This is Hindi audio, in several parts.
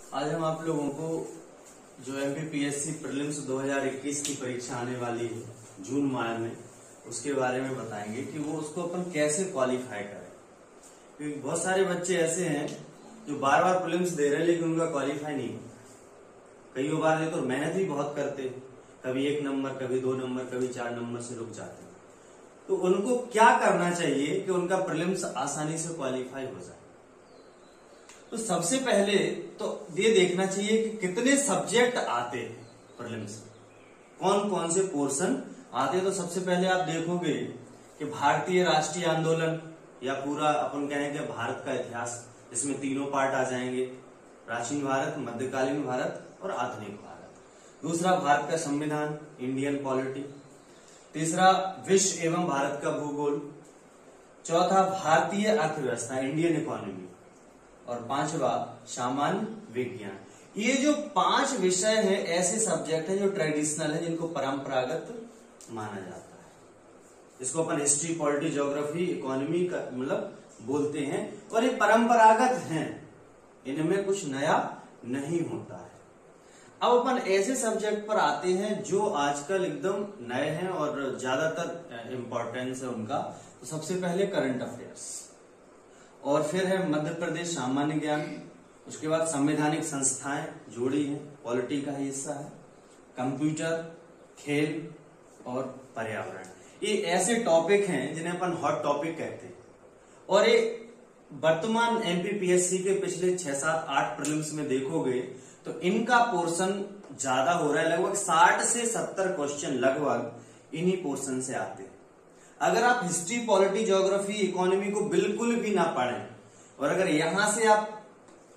आज हम आप लोगों को जो एमपीपीएससी प्रीलिम्स 2021 की परीक्षा आने वाली है जून माह में, उसके बारे में बताएंगे कि वो उसको अपन कैसे क्वालिफाई करें। क्योंकि बहुत सारे बच्चे ऐसे हैं जो बार बार प्रीलिम्स दे रहे हैं लेकिन उनका क्वालिफाई नहीं होता। कई बार देखो मेहनत भी बहुत करते हैं, कभी 1 नंबर, कभी 2 नंबर, कभी 4 नंबर से रुक जाते हैं। तो उनको क्या करना चाहिए कि उनका प्रीलिम्स आसानी से क्वालिफाई हो जाए। तो सबसे पहले तो ये देखना चाहिए कि कितने सब्जेक्ट आते हैं प्रीलिम्स में, कौन कौन से पोर्शन आते हैं। तो सबसे पहले आप देखोगे कि भारतीय राष्ट्रीय आंदोलन या पूरा अपन कहेंगे भारत का इतिहास, इसमें तीनों पार्ट आ जाएंगे, प्राचीन भारत, मध्यकालीन भारत और आधुनिक भारत। दूसरा भारत का संविधान, इंडियन पॉलिटी। तीसरा विश्व एवं भारत का भूगोल। चौथा भारतीय अर्थव्यवस्था, इंडियन इकोनॉमी। और पांचवा सामान्य विज्ञान। ये जो 5 विषय हैं, ऐसे सब्जेक्ट हैं जो ट्रेडिशनल है, जिनको परंपरागत माना जाता है। इसको अपन हिस्ट्री, पॉलिटी, ज्योग्राफी, इकोनॉमी का मतलब बोलते हैं और ये परंपरागत हैं, इनमें कुछ नया नहीं होता है। अब अपन ऐसे सब्जेक्ट पर आते हैं जो आजकल एकदम नए हैं और ज्यादातर इंपॉर्टेंस है उनका। तो सबसे पहले करंट अफेयर्स, और फिर है मध्य प्रदेश सामान्य ज्ञान। उसके बाद संवैधानिक संस्थाएं जोड़ी हैं, पॉलिटी का हिस्सा है। कंप्यूटर, खेल और पर्यावरण, ये ऐसे टॉपिक हैं जिन्हें अपन हॉट टॉपिक कहते हैं। और ये वर्तमान एमपीपीएससी के पिछले 6, 7, 8 प्रीलिम्स में देखोगे तो इनका पोर्शन ज्यादा हो रहा है। लगभग 60 से 70 क्वेश्चन लगभग इन्हीं पोर्शन से आते हैं। अगर आप हिस्ट्री, पॉलिटी, ज्योग्राफी, इकोनॉमी को बिल्कुल भी ना पढ़ें और अगर यहां से आप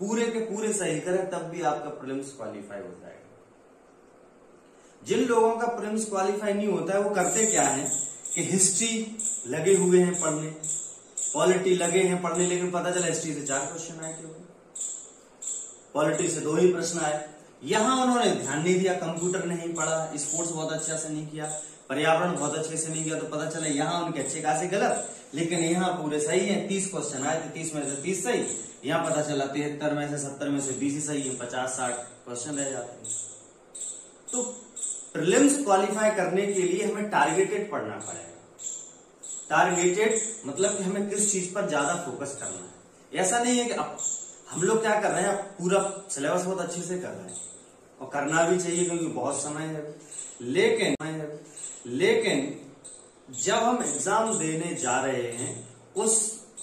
पूरे के पूरे सही करें तब भी आपका प्रीलिम्स क्वालिफाई हो जाएगा। जिन लोगों का प्रीलिम्स क्वालिफाई नहीं होता है वो करते क्या है कि हिस्ट्री लगे हुए हैं पढ़ने, पॉलिटी लगे हैं पढ़ने, लेकिन पता चला हिस्ट्री से 4 क्वेश्चन आए, केवल पॉलिटी से 2 ही प्रश्न आए। यहां उन्होंने ध्यान नहीं दिया, कंप्यूटर नहीं पढ़ा, स्पोर्ट्स बहुत अच्छा से नहीं किया, पर्यावरण बहुत अच्छे से नहीं किया, तो पता चला यहां उनके अच्छे खासे गलत, लेकिन यहाँ पूरे सही है। 30 क्वेश्चन आए थे, 30 में से 30 सही। यहाँ पता चला 73 में से 70 में से 20 ही सही है, 50-60 क्वेश्चन रह जाते हैं। तो प्रीलिम्स क्वालिफाई करने के लिए हमें टारगेटेड पढ़ना पड़ेगा। टारगेटेड मतलब कि हमें किस चीज पर ज्यादा फोकस करना है। ऐसा नहीं है कि अब हम लोग क्या कर रहे हैं, पूरा सिलेबस बहुत अच्छे से कर रहे हैं और करना भी चाहिए क्योंकि बहुत समय है। लेकिन जब हम एग्जाम देने जा रहे हैं उस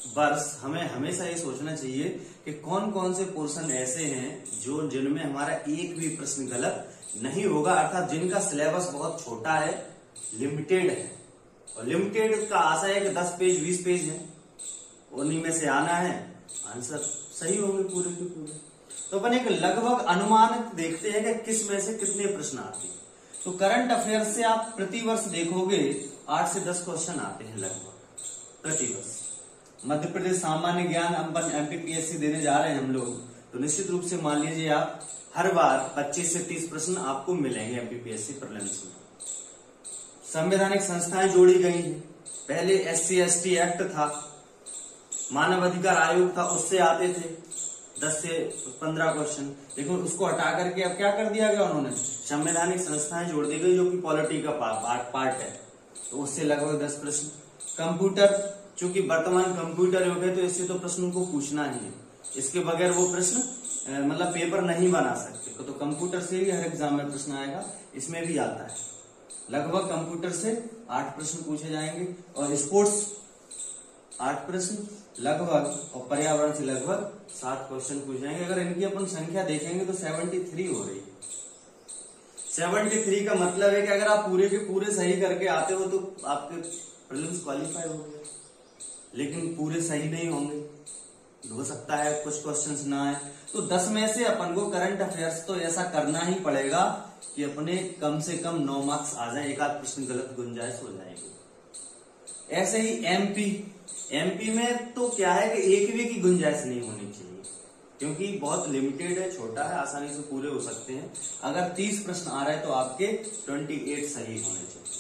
वर्ष हमें हमेशा ये सोचना चाहिए कि कौन कौन से पोर्शन ऐसे हैं जिनमें हमारा एक भी प्रश्न गलत नहीं होगा, अर्थात जिनका सिलेबस बहुत छोटा है, लिमिटेड है। और लिमिटेड का आशा है कि 10 पेज 20 पेज है, उन्हीं में से आना है, आंसर सही होंगे पूरे के पूरे। तो अपन एक लगभग अनुमान देखते हैं कि किस में से कितने प्रश्न आते हैं। तो करंट अफेयर्स से आप प्रतिवर्ष देखोगे 8 से 10 क्वेश्चन आते हैं लगभग प्रतिवर्ष। मध्य प्रदेश सामान्य ज्ञान अपन एमपीपीएससी देने जा रहे हैं हम लोग, तो निश्चित रूप से मान लीजिए आप हर बार 25 से 30 प्रश्न आपको मिलेंगे एमपीपीएससी प्रीलिम्स में। संवैधानिक संस्थाएं जोड़ी गई हैं। पहले SC/ST एक्ट था, मानव अधिकार आयोग था, उससे आते थे 10 से 15 क्वेश्चन, लेकिन उसको हटा करके अब क्या कर दिया गया उन्होंने, संवैधानिक संस्थाएं जोड़ दी गई जो कि पॉलिटी का पार्ट है, तो उससे लगभग 10 प्रश्न। कंप्यूटर, चूंकि वर्तमान कंप्यूटर युग है तो इससे तो प्रश्न को पूछना ही है, इसके बगैर वो प्रश्न मतलब पेपर नहीं बना सकते। तो कंप्यूटर से भी हर एग्जाम में प्रश्न आएगा, इसमें भी आता है। लगभग कंप्यूटर से 8 प्रश्न पूछे जाएंगे और स्पोर्ट्स 8 प्रश्न लगभग, और पर्यावरण से लगभग 7 क्वेश्चन पूछ जाएंगे। अगर इनकी अपन संख्या देखेंगे तो 73 हो रही है। 73 का मतलब है कि अगर आप पूरे के पूरे सही करके आते हो तो आपके प्रीलिम्स क्वालिफाई हो गए, लेकिन पूरे सही नहीं होंगे, हो सकता है कुछ क्वेश्चंस ना आए। तो 10 में से अपन को करंट अफेयर्स तो ऐसा करना ही पड़ेगा कि अपने कम से कम 9 मार्क्स आ जाए, 1 आध प्रश्न गलत गुंजाइश हो जाएगी। ऐसे ही एमपी में तो क्या है कि एक भी की गुंजाइश नहीं होनी चाहिए, क्योंकि बहुत लिमिटेड है, छोटा है, आसानी से पूरे हो सकते हैं। अगर 30 प्रश्न आ रहे हैं तो आपके 28 सही होने चाहिए।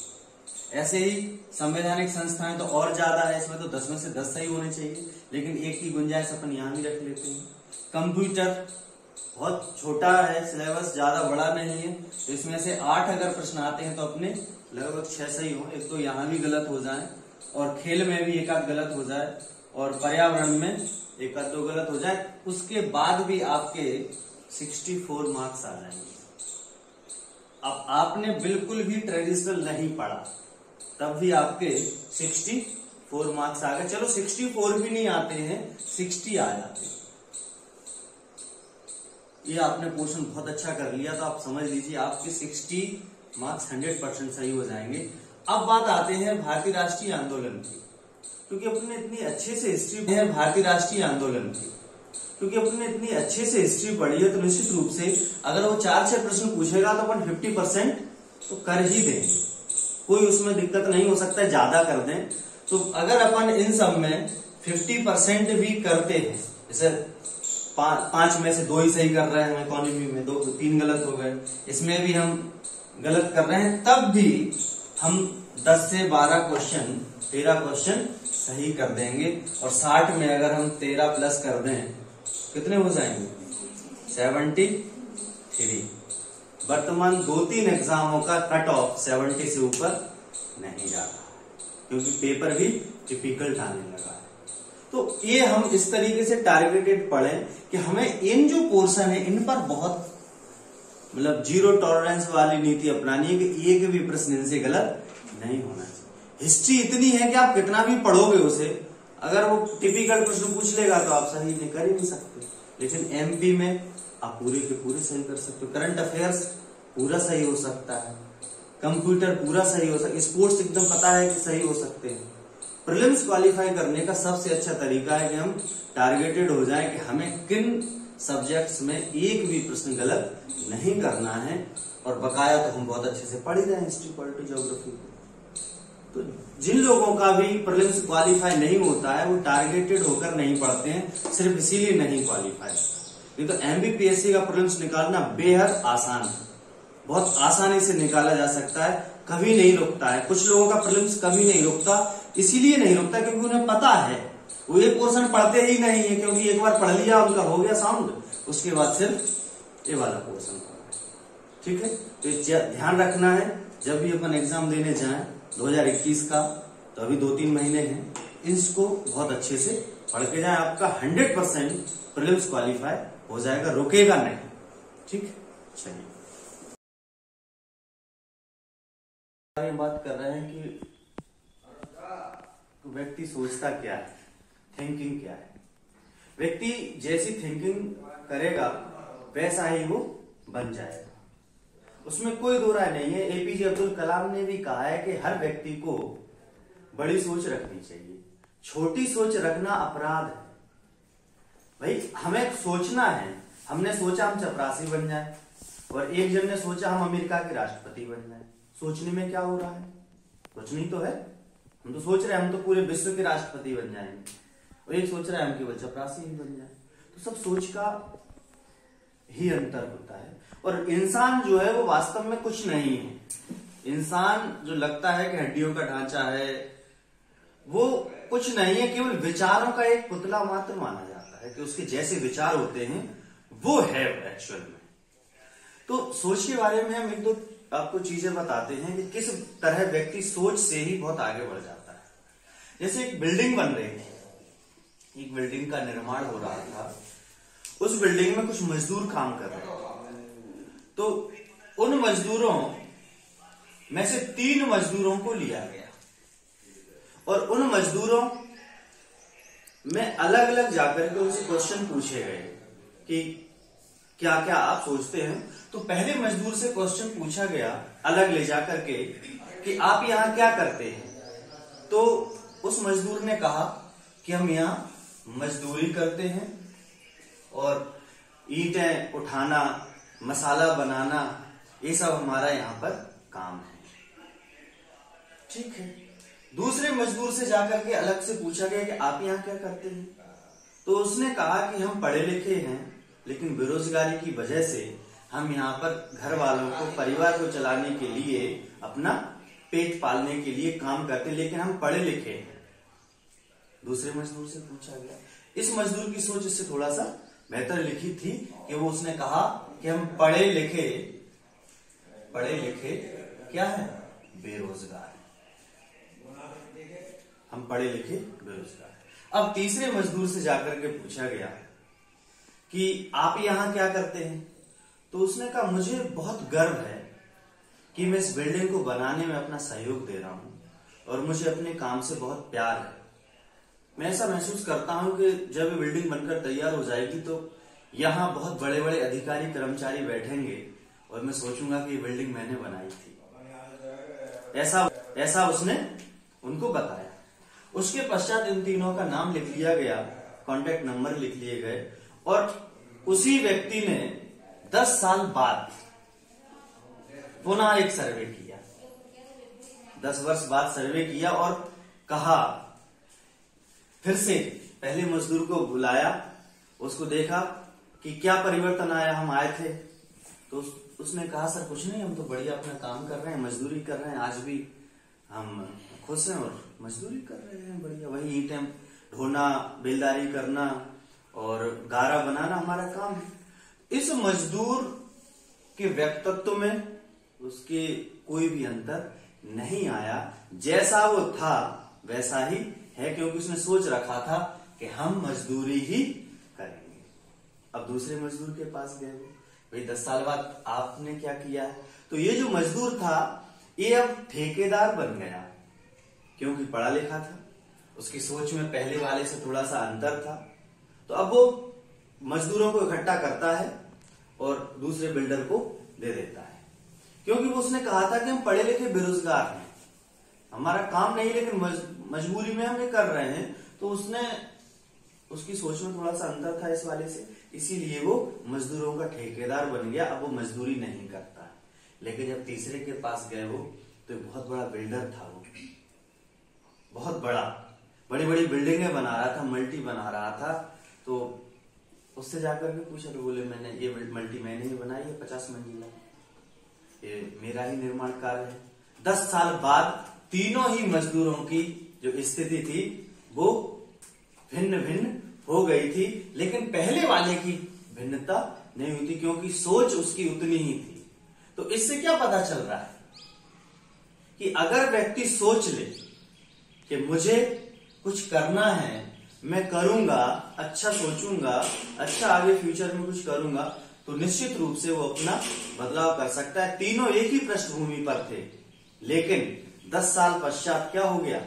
ऐसे ही संवैधानिक संस्थाएं तो और ज्यादा है, इसमें तो 10 में से 10 सही होने चाहिए, लेकिन एक की गुंजाइश अपन यहां भी रख लेते हैं। कंप्यूटर बहुत छोटा है सिलेबस, ज्यादा बड़ा नहीं है। तो इसमें से 8 अगर प्रश्न आते हैं तो अपने लगभग 6 सही हो, एक तो यहाँ भी गलत हो जाए और खेल में भी एक आध गलत हो जाए और पर्यावरण में एक आध 2 गलत हो जाए, उसके बाद भी आपके 64 मार्क्स आ जाएंगे। अब आपने बिल्कुल भी ट्रेडिशनल नहीं पढ़ा तब भी आपके 64 मार्क्स आ गए। चलो 64 भी नहीं आते हैं, 60 आ जाते हैं। ये आपने पोर्शन बहुत अच्छा कर लिया तो आप समझ लीजिए आपके 60 मार्क्स 100% सही हो जाएंगे। अब बात आते हैं भारतीय राष्ट्रीय आंदोलन की, क्योंकि अपने इतनी अच्छे से हिस्ट्री है भारतीय राष्ट्रीय आंदोलन की, क्योंकि अपने इतनी अच्छे से हिस्ट्री पढ़ी है तो निश्चित रूप से अगर वो 4-6 प्रश्न पूछेगा तो अपन 50% तो कर ही देंगे, कोई उसमें दिक्कत नहीं हो सकता है ज्यादा कर दें। तो अगर अपन इन सब में 50% भी करते हैं, जैसे 5 में से 2 ही सही कर रहे हैं, इकोनॉमी में 3 गलत हो गए, इसमें भी हम गलत कर रहे हैं, तब भी हम 10 से 12 क्वेश्चन 13 क्वेश्चन सही कर देंगे। और 60 में अगर हम 13 प्लस कर दें कितने हो जाएंगे? 73। वर्तमान 2-3 एग्जामों का कट ऑफ 70 से ऊपर नहीं जा रहा, क्योंकि पेपर भी डिफिकल्ट आने लगा है। तो ये हम इस तरीके से टारगेटेड पढ़ें कि हमें इन जो पोर्शन है इन पर बहुत मतलब 0 टॉलरेंस वाली नीति अपनानी है कि एक भी प्रश्न इनसे गलत नहीं होना चाहिए। हिस्ट्री इतनी है कि आप कितना भी पढ़ोगे उसे, अगर वो टिपिकल प्रश्न पूछ लेगा तो आप सही नहीं कर ही नहीं सकते। लेकिन एमपी में आप पूरे के पूरे सही कर सकते हो, करंट अफेयर्स पूरा सही हो सकता है, कंप्यूटर पूरा सही हो सकता है, स्पोर्ट्स एकदम पता है कि सही हो सकते हैं। प्रीलिम्स क्वालिफाई करने का सबसे अच्छा तरीका है कि हम टारगेटेड हो जाएं कि हमें किन सब्जेक्ट्स में एक भी प्रश्न गलत नहीं करना है, और बकाया तो हम बहुत अच्छे से पढ़ ही रहे हैं हिस्ट्री, पॉलिटी, ज्योग्राफी। तो जिन लोगों का भी प्रीलिम्स क्वालिफाई नहीं होता है वो टारगेटेड होकर नहीं पढ़ते हैं, सिर्फ इसीलिए नहीं क्वालिफाई। नहीं तो एमबीपीएससी का प्रीलिम्स निकालना बेहद आसान है, बहुत आसानी से निकाला जा सकता है, कभी नहीं रुकता है। कुछ लोगों का प्रीलिम्स कभी नहीं रुकता, इसीलिए नहीं रुकता क्योंकि उन्हें पता है, वो ये पोर्शन पढ़ते ही नहीं है, क्योंकि एक बार पढ़ लिया उनका हो गया साउंड, उसके बाद सिर्फ ये वाला पोर्शन पढ़ना है। ठीक है, तो ध्यान रखना है जब भी अपन एग्जाम देने जाएं 2021 का, तो अभी 2-3 महीने हैं, इसको बहुत अच्छे से पढ़ के जाए, आपका 100% प्रीलिम्स क्वालिफाई हो जाएगा, रुकेगा नहीं। ठीक, चलिए बात कर रहे हैं कि व्यक्ति सोचता क्या है, थिंकिंग क्या है। व्यक्ति जैसी थिंकिंग करेगा वैसा ही वो बन जाएगा, उसमें कोई दो राय नहीं है। एपीजे अब्दुल कलाम ने भी कहा है कि हर व्यक्ति को बड़ी सोच रखनी चाहिए, छोटी सोच रखना अपराध है। भाई हमें सोचना है, हमने सोचा हम चपरासी बन जाए, और एक जन ने सोचा हम अमेरिका के राष्ट्रपति बन जाए। सोचने में क्या हो रहा है? कुछ नहीं तो है, हम तो सोच रहे हैं हम तो पूरे विश्व के राष्ट्रपति बन जाएंगे, और एक सोच रहा है हम केवल चपरासी ही बन जाए। तो सब सोच का ही अंतर होता है, और इंसान जो है वो वास्तव में कुछ नहीं है। इंसान जो लगता है कि हड्डियों का ढांचा है, वो कुछ नहीं है, केवल विचारों का एक पुतला मात्र माना जाता है कि उसके जैसे विचार होते हैं वो है एक्चुअल में। तो सोच के बारे में हम 1-2 आपको चीजें बताते हैं कि किस तरह व्यक्ति सोच से ही बहुत आगे बढ़ जाता है। जैसे एक बिल्डिंग बन रही थी, एक बिल्डिंग का निर्माण हो रहा था, उस बिल्डिंग में कुछ मजदूर काम कर रहे थे। तो उन मजदूरों में से 3 मजदूरों को लिया गया, और उन मजदूरों में अलग अलग जाकर के उनसे क्वेश्चन पूछे गए कि क्या क्या आप सोचते हैं। तो पहले मजदूर से क्वेश्चन पूछा गया अलग ले जाकर के कि आप यहां क्या करते हैं। तो उस मजदूर ने कहा कि हम यहां मजदूरी करते हैं, और ईंटें उठाना, मसाला बनाना, ये सब हमारा यहां पर काम है। ठीक है, दूसरे मजदूर से जाकर के अलग से पूछा गया कि आप यहां क्या करते हैं। तो उसने कहा कि हम पढ़े लिखे हैं, लेकिन बेरोजगारी की वजह से हम यहाँ पर घर वालों को, परिवार को चलाने के लिए, अपना पेट पालने के लिए काम करते हैं, लेकिन हम पढ़े लिखे हैं। दूसरे मजदूर से पूछा गया, इस मजदूर की सोच इससे थोड़ा सा बेहतर लिखी थी कि वो उसने कहा कि हम पढ़े लिखे क्या है, बेरोजगार, हम पढ़े लिखे बेरोजगार। अब तीसरे मजदूर से जाकर के पूछा गया कि आप यहां क्या करते हैं, तो उसने कहा मुझे बहुत गर्व है कि मैं इस बिल्डिंग को बनाने में अपना सहयोग दे रहा हूं और मुझे अपने काम से बहुत प्यार है। मैं ऐसा महसूस करता हूं कि जब ये बिल्डिंग बनकर तैयार हो जाएगी तो यहाँ बहुत बड़े बड़े अधिकारी कर्मचारी बैठेंगे और मैं सोचूंगा कि ये बिल्डिंग मैंने बनाई थी। ऐसा उसने उनको बताया। उसके पश्चात इन तीनों का नाम लिख लिया गया, कॉन्टेक्ट नंबर लिख लिए गए और उसी व्यक्ति ने 10 साल बाद पुनः एक सर्वे किया, 10 वर्ष बाद सर्वे किया और कहा, फिर से पहले मजदूर को बुलाया, उसको देखा कि क्या परिवर्तन आया, हम आए थे, तो उसने कहा सर कुछ नहीं, हम तो बढ़िया अपना काम कर रहे हैं, मजदूरी कर रहे हैं, आज भी हम खुश हैं और मजदूरी कर रहे हैं बढ़िया, वही ईंटें ढोना, बेलदारी करना और गारा बनाना हमारा काम है। इस मजदूर के व्यक्तित्व में उसके कोई भी अंतर नहीं आया, जैसा वो था वैसा ही है, क्योंकि उसने सोच रखा था कि हम मजदूरी ही करेंगे। अब दूसरे मजदूर के पास गए, भाई 10 साल बाद आपने क्या किया है, तो ये जो मजदूर था ये अब ठेकेदार बन गया, क्योंकि पढ़ा लिखा था, उसकी सोच में पहले वाले से थोड़ा सा अंतर था, तो अब वो मजदूरों को इकट्ठा करता है और दूसरे बिल्डर को दे देता है, क्योंकि वो उसने कहा था कि हम पढ़े लिखे बेरोजगार हैं, हमारा काम नहीं लेकिन मजबूरी में हम ये कर रहे हैं, तो उसकी सोच में थोड़ा सा अंतर था इस वाले से, इसीलिए वो मजदूरों का ठेकेदार बन गया। अब वो मजदूरी नहीं करता है। लेकिन जब तीसरे के पास गए वो, तो बहुत बड़ा बिल्डर था, वो बहुत बड़ी बड़ी बिल्डिंगें बना रहा था, मल्टी बना रहा था, तो उससे जाकर के पूछा, तो बोले मैंने ये मल्टी मैंने ही बनाई है, 50 मंजिला, ये मेरा ही निर्माण कार्य है। 10 साल बाद तीनों ही मजदूरों की जो स्थिति थी वो भिन्न भिन्न हो गई थी, लेकिन पहले वाले की भिन्नता नहीं हुई थी, क्योंकि सोच उसकी उतनी ही थी। तो इससे क्या पता चल रहा है कि अगर व्यक्ति सोच ले कि मुझे कुछ करना है, मैं करूंगा, अच्छा सोचूंगा, अच्छा आगे फ्यूचर में कुछ करूंगा, तो निश्चित रूप से वो अपना बदलाव कर सकता है। तीनों एक ही पृष्ठभूमि पर थे, लेकिन 10 साल पश्चात क्या हो गया,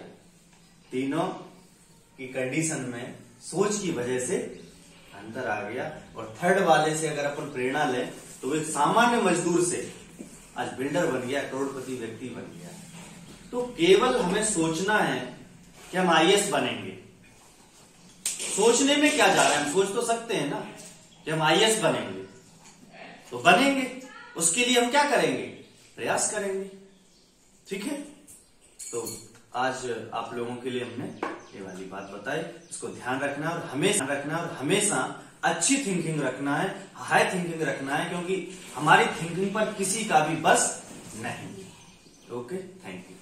तीनों की कंडीशन में सोच की वजह से अंतर आ गया। और थर्ड वाले से अगर अपन प्रेरणा लें तो वो एक सामान्य मजदूर से आज बिल्डर बन गया, करोड़पति व्यक्ति बन गया। तो केवल हमें सोचना है कि हम IAS बनेंगे। सोचने में क्या जा रहा है, हम सोच तो सकते हैं ना कि हम IAS बनेंगे, तो बनेंगे, उसके लिए हम क्या करेंगे, प्रयास करेंगे। ठीक है, तो आज आप लोगों के लिए हमने ये वाली बात बताई, इसको ध्यान रखना और हमेशा अच्छी थिंकिंग रखना है, हाई थिंकिंग रखना है, क्योंकि हमारी थिंकिंग पर किसी का भी बस नहीं। Okay, thank you.